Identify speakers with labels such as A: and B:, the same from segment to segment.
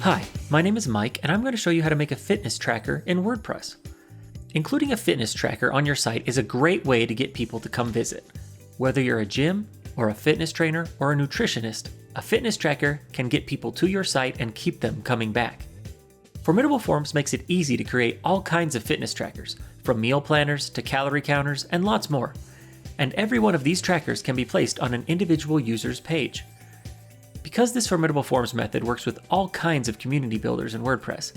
A: Hi, my name is Mike, and I'm going to show you how to make a fitness tracker in WordPress. Including a fitness tracker on your site is a great way to get people to come visit. Whether you're a gym, or a fitness trainer, or a nutritionist, a fitness tracker can get people to your site and keep them coming back. Formidable Forms makes it easy to create all kinds of fitness trackers, from meal planners to calorie counters and lots more. And every one of these trackers can be placed on an individual user's page. Because this Formidable Forms method works with all kinds of community builders in WordPress,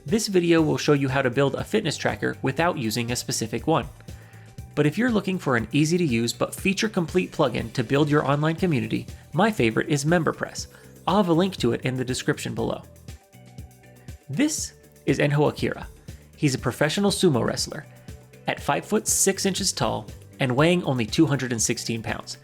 A: this video will show you how to build a fitness tracker without using a specific one. But if you're looking for an easy-to-use but feature-complete plugin to build your online community, my favorite is MemberPress. I'll have a link to it in the description below. This is Enho Akira. He's a professional sumo wrestler, at 5 foot 6 inches tall and weighing only 216 pounds.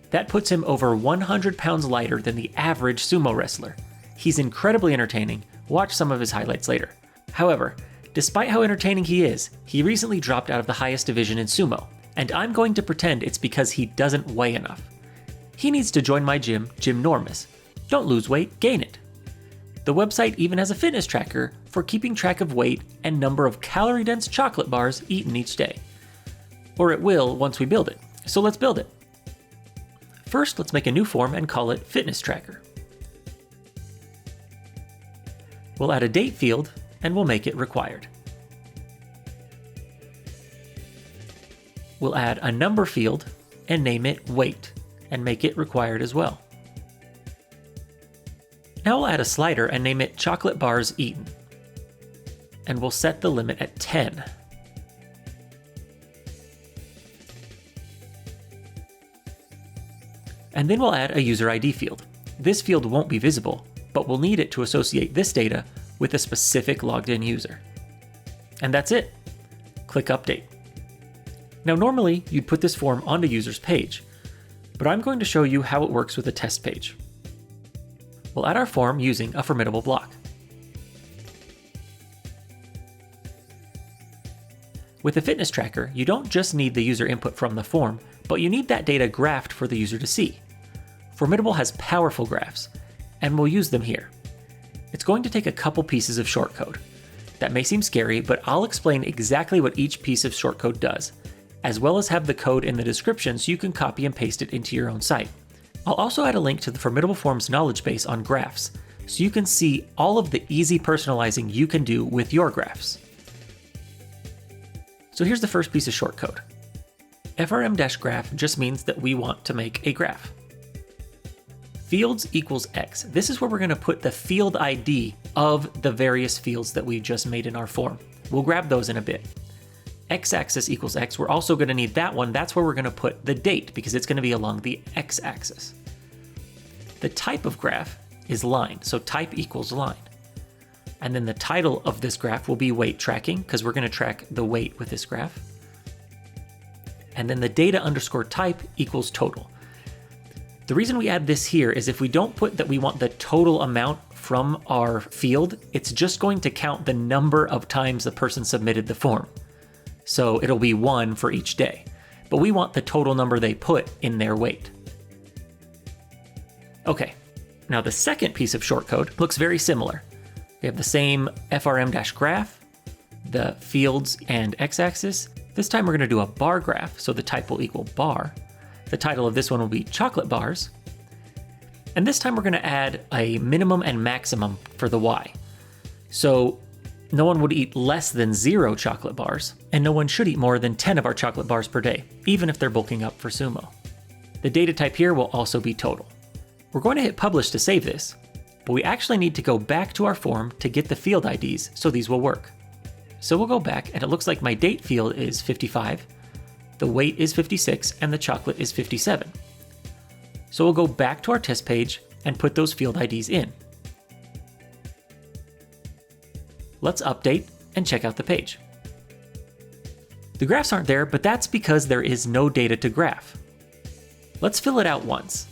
A: That puts him over 100 pounds lighter than the average sumo wrestler. He's incredibly entertaining. Watch some of his highlights later. However, despite how entertaining he is, he recently dropped out of the highest division in sumo, and I'm going to pretend it's because he doesn't weigh enough. He needs to join my gym, Gymnormous. Don't lose weight, gain it. The website even has a fitness tracker for keeping track of weight and number of calorie-dense chocolate bars eaten each day. Or it will once we build it, so let's build it. First, let's make a new form and call it Fitness Tracker. We'll add a date field, and we'll make it required. We'll add a number field and name it weight, and make it required as well. Now we'll add a slider and name it chocolate bars eaten, and we'll set the limit at 10. And then we'll add a user ID field. This field won't be visible, but we'll need it to associate this data with a specific logged in user. And that's it. Click Update. Now normally you'd put this form on the user's page, but I'm going to show you how it works with a test page. We'll add our form using a formidable block. With a fitness tracker, you don't just need the user input from the form, but you need that data graphed for the user to see. Formidable has powerful graphs, and we'll use them here. It's going to take a couple pieces of shortcode. That may seem scary, but I'll explain exactly what each piece of shortcode does, as well as have the code in the description so you can copy and paste it into your own site. I'll also add a link to the Formidable Forms knowledge base on graphs, so you can see all of the easy personalizing you can do with your graphs. So here's the first piece of shortcode. frm-graph just means that we want to make a graph. Fields equals X. This is where we're going to put the field ID of the various fields that we just made in our form. We'll grab those in a bit. X-axis equals X. We're also going to need that one. That's where we're going to put the date because it's going to be along the X-axis. The type of graph is line, so type equals line. And then the title of this graph will be weight tracking because we're going to track the weight with this graph. And then the data underscore type equals total. The reason we add this here is if we don't put that we want the total amount from our field, it's just going to count the number of times the person submitted the form. So it'll be 1 for each day, but we want the total number they put in their weight. Okay, now the second piece of shortcode looks very similar. We have the same frm-graph, the fields and x-axis. This time we're going to do a bar graph, so the type will equal bar. The title of this one will be chocolate bars. And this time we're going to add a minimum and maximum for the Y. So no one would eat less than 0 chocolate bars, and no one should eat more than 10 of our chocolate bars per day, even if they're bulking up for sumo. The data type here will also be total. We're going to hit publish to save this, but we actually need to go back to our form to get the field IDs so these will work. So we'll go back, and it looks like my date field is 55, the weight is 56, and the chocolate is 57. So we'll go back to our test page and put those field IDs in. Let's update and check out the page. The graphs aren't there, but that's because there is no data to graph. Let's fill it out once.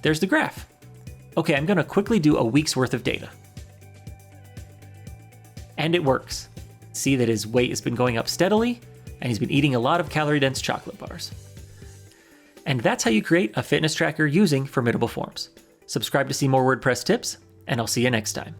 A: There's the graph. Okay, I'm going to quickly do a week's worth of data. And it works. See that his weight has been going up steadily, and he's been eating a lot of calorie-dense chocolate bars. And that's how you create a fitness tracker using Formidable Forms. Subscribe to see more WordPress tips, and I'll see you next time.